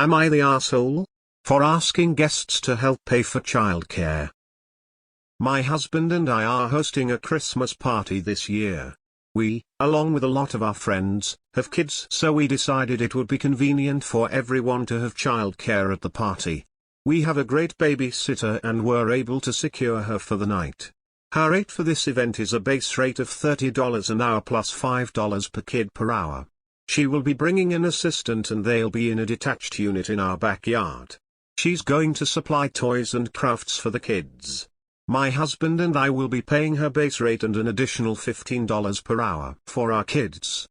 Am I the asshole? For asking guests to help pay for childcare. My husband and I are hosting a Christmas party this year. We, along with a lot of our friends, have kids, so we decided it would be convenient for everyone to have childcare at the party. We have a great babysitter and were able to secure her for the night. Her rate for this event is a base rate of $30 an hour plus $5 per kid per hour. She will be bringing an assistant and they'll be in a detached unit in our backyard. She's going to supply toys and crafts for the kids. My husband and I will be paying her base rate and an additional $15 per hour for our kids.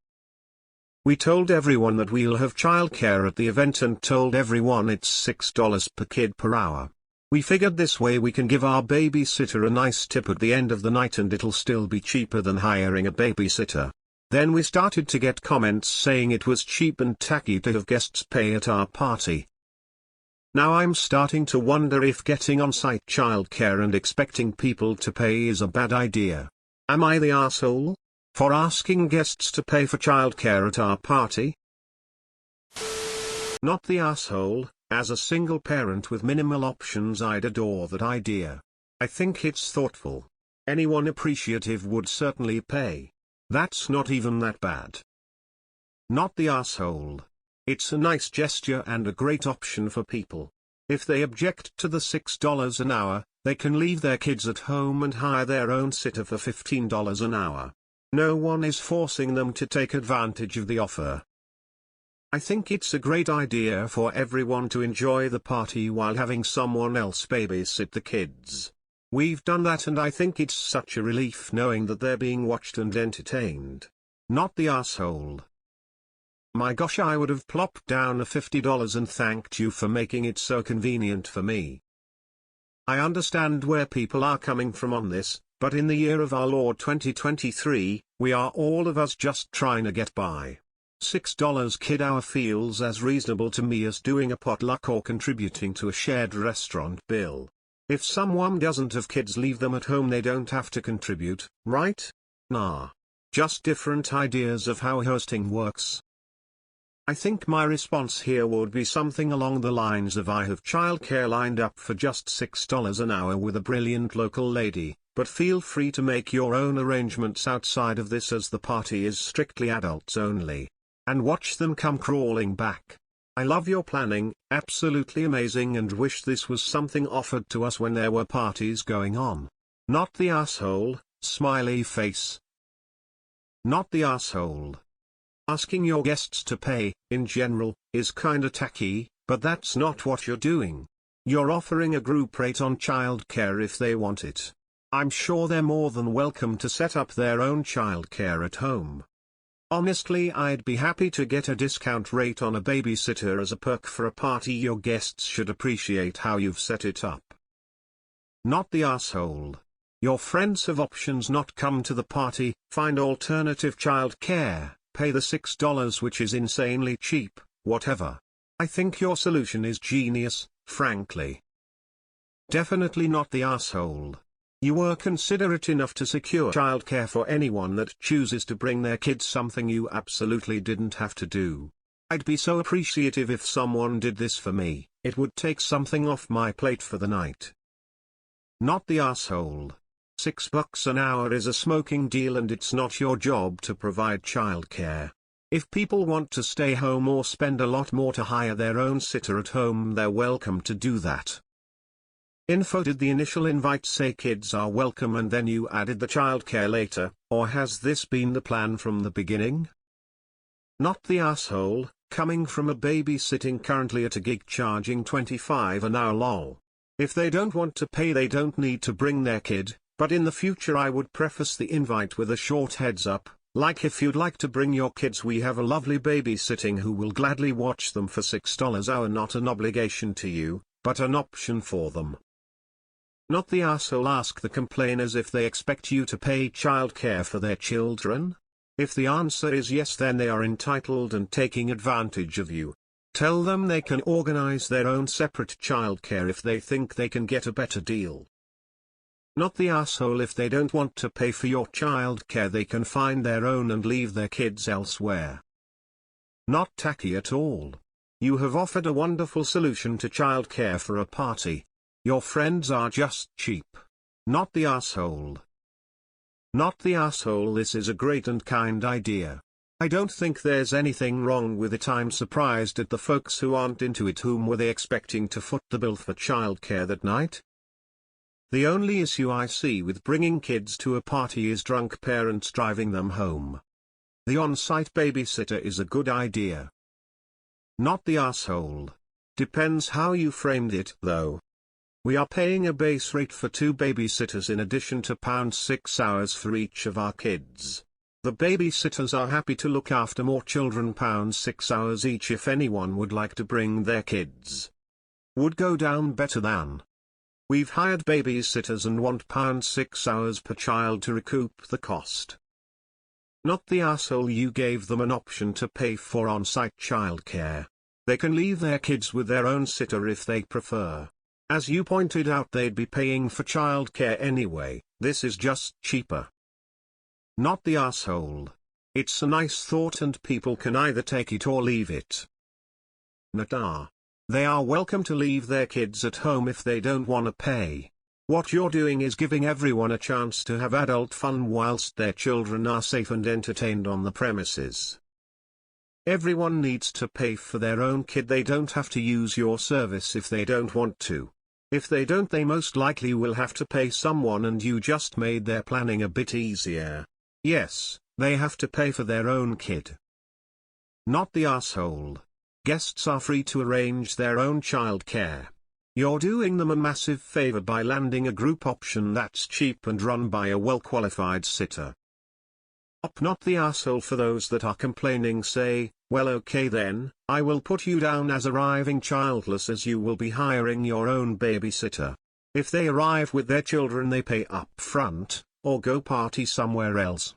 We told everyone that we'll have childcare at the event and told everyone it's $6 per kid per hour. We figured this way we can give our babysitter a nice tip at the end of the night and it'll still be cheaper than hiring a babysitter. Then we started to get comments saying it was cheap and tacky to have guests pay at our party. Now I'm starting to wonder if getting on-site childcare and expecting people to pay is a bad idea. Am I the asshole? For asking guests to pay for childcare at our party? Not the asshole. As a single parent with minimal options, I'd adore that idea. I think it's thoughtful. Anyone appreciative would certainly pay. That's not even that bad. Not the asshole. It's a nice gesture and a great option for people. If they object to the $6 an hour, they can leave their kids at home and hire their own sitter for $15 an hour. No one is forcing them to take advantage of the offer. I think it's a great idea for everyone to enjoy the party while having someone else babysit the kids. We've done that and I think it's such a relief knowing that they're being watched and entertained. Not the asshole. My gosh, I would have plopped down a $50 and thanked you for making it so convenient for me. I understand where people are coming from on this, but in the year of our Lord 2023, we are all of us just trying to get by. $6 kid hour feels as reasonable to me as doing a potluck or contributing to a shared restaurant bill. If someone doesn't have kids, leave them at home, they don't have to contribute, right? Nah. Just different ideas of how hosting works. I think my response here would be something along the lines of I have childcare lined up for just $6 an hour with a brilliant local lady, but feel free to make your own arrangements outside of this as the party is strictly adults only. And watch them come crawling back. I love your planning, absolutely amazing, and wish this was something offered to us when there were parties going on. Not the asshole, smiley face. Not the asshole. Asking your guests to pay, in general, is kinda tacky, but that's not what you're doing. You're offering a group rate on childcare if they want it. I'm sure they're more than welcome to set up their own childcare at home. Honestly, I'd be happy to get a discount rate on a babysitter as a perk for a party. Your guests should appreciate how you've set it up. Not the asshole. Your friends have options, not come to the party, find alternative childcare, pay the $6 which is insanely cheap, whatever. I think your solution is genius, frankly. Definitely not the asshole. You were considerate enough to secure childcare for anyone that chooses to bring their kids, something you absolutely didn't have to do. I'd be so appreciative if someone did this for me. It would take something off my plate for the night. Not the asshole. $6 an hour is a smoking deal and it's not your job to provide childcare. If people want to stay home or spend a lot more to hire their own sitter at home, they're welcome to do that. Info: did the initial invite say kids are welcome and then you added the childcare later, or has this been the plan from the beginning? Not the asshole. Coming from a babysitting currently at a gig charging $25 an hour, lol. If they don't want to pay, they don't need to bring their kid, but in the future I would preface the invite with a short heads up, like if you'd like to bring your kids, we have a lovely babysitting who will gladly watch them for $6 hour, not an obligation to you, but an option for them. Not the asshole. Ask the complainers if they expect you to pay childcare for their children. If the answer is yes, then they are entitled and taking advantage of you. Tell them they can organize their own separate childcare if they think they can get a better deal. Not the asshole. If they don't want to pay for your childcare, they can find their own and leave their kids elsewhere. Not tacky at all. You have offered a wonderful solution to childcare for a party. Your friends are just cheap. Not the asshole. Not the asshole. This is a great and kind idea. I don't think there's anything wrong with it. I'm surprised at the folks who aren't into it. Whom were they expecting to foot the bill for childcare that night? The only issue I see with bringing kids to a party is drunk parents driving them home. The on-site babysitter is a good idea. Not the asshole. Depends how you framed it, though. We are paying a base rate for 2 babysitters in addition to £6 hours for each of our kids. The babysitters are happy to look after more children. £6 hours each if anyone would like to bring their kids. Would go down better than. We've hired babysitters and want £6 hours per child to recoup the cost. Not the asshole. You gave them an option to pay for on-site childcare. They can leave their kids with their own sitter if they prefer. As you pointed out, they'd be paying for childcare anyway. This is just cheaper. Not the asshole. It's a nice thought and people can either take it or leave it. Not. They are welcome to leave their kids at home if they don't want to pay. What you're doing is giving everyone a chance to have adult fun whilst their children are safe and entertained on the premises. Everyone needs to pay for their own kid. They don't have to use your service if they don't want to. If they don't, they most likely will have to pay someone, and you just made their planning a bit easier. Yes, they have to pay for their own kid. Not the asshole. Guests are free to arrange their own childcare. You're doing them a massive favor by landing a group option that's cheap and run by a well-qualified sitter. Not the asshole. For those that are complaining, say, well, okay then, I will put you down as arriving childless, as you will be hiring your own babysitter. If they arrive with their children, they pay up front, or go party somewhere else.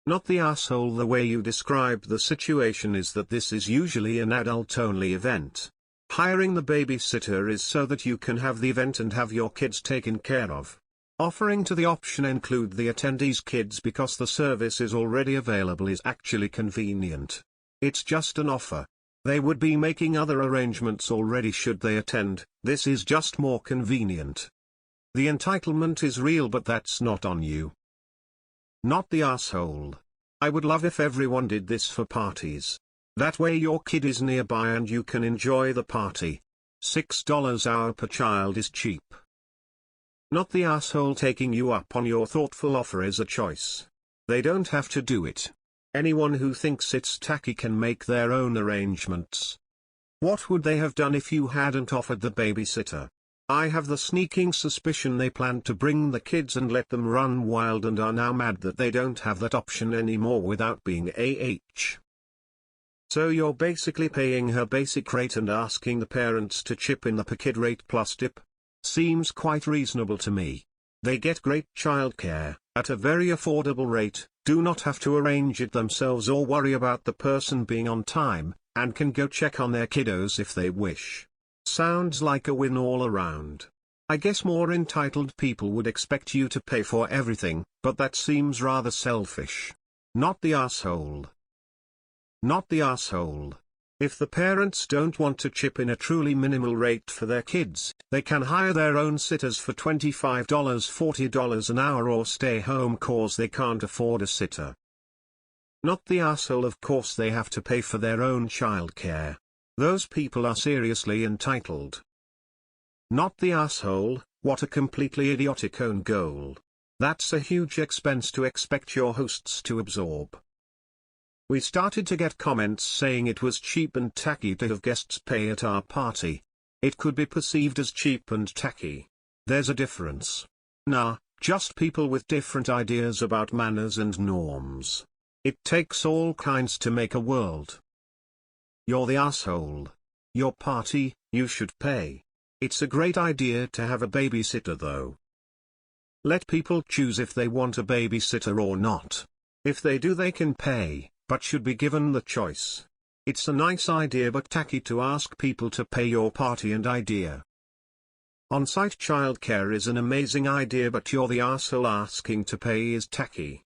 Not the asshole. The way you described the situation is that this is usually an adult-only event. Hiring the babysitter is so that you can have the event and have your kids taken care of. Offering to the option include the attendees' kids because the service is already available is actually convenient. It's just an offer. They would be making other arrangements already should they attend. This is just more convenient. The entitlement is real, but that's not on you. Not the asshole. I would love if everyone did this for parties. That way your kid is nearby and you can enjoy the party. $6 hour per child is cheap. Not the asshole. Taking you up on your thoughtful offer is a choice. They don't have to do it. Anyone who thinks it's tacky can make their own arrangements. What would they have done if you hadn't offered the babysitter? I have the sneaking suspicion they planned to bring the kids and let them run wild and are now mad that they don't have that option anymore without being AH. So you're basically paying her basic rate and asking the parents to chip in the per kid rate plus tip. Seems quite reasonable to me. They get great childcare, at a very affordable rate, do not have to arrange it themselves or worry about the person being on time, and can go check on their kiddos if they wish. Sounds like a win all around. I guess more entitled people would expect you to pay for everything, but that seems rather selfish. Not the asshole. Not the asshole. If the parents don't want to chip in a truly minimal rate for their kids, they can hire their own sitters for $25, $40 an hour or stay home cause they can't afford a sitter. Not the asshole. Of course they have to pay for their own childcare. Those people are seriously entitled. Not the asshole. What a completely idiotic own goal. That's a huge expense to expect your hosts to absorb. We started to get comments saying it was cheap and tacky to have guests pay at our party. It could be perceived as cheap and tacky. There's a difference. Nah, just people with different ideas about manners and norms. It takes all kinds to make a world. You're the asshole. Your party, you should pay. It's a great idea to have a babysitter though. Let people choose if they want a babysitter or not. If they do, they can pay, but should be given the choice. It's a nice idea but tacky to ask people to pay your party and idea. On-site childcare is an amazing idea, but you're the arsehole. Asking to pay is tacky.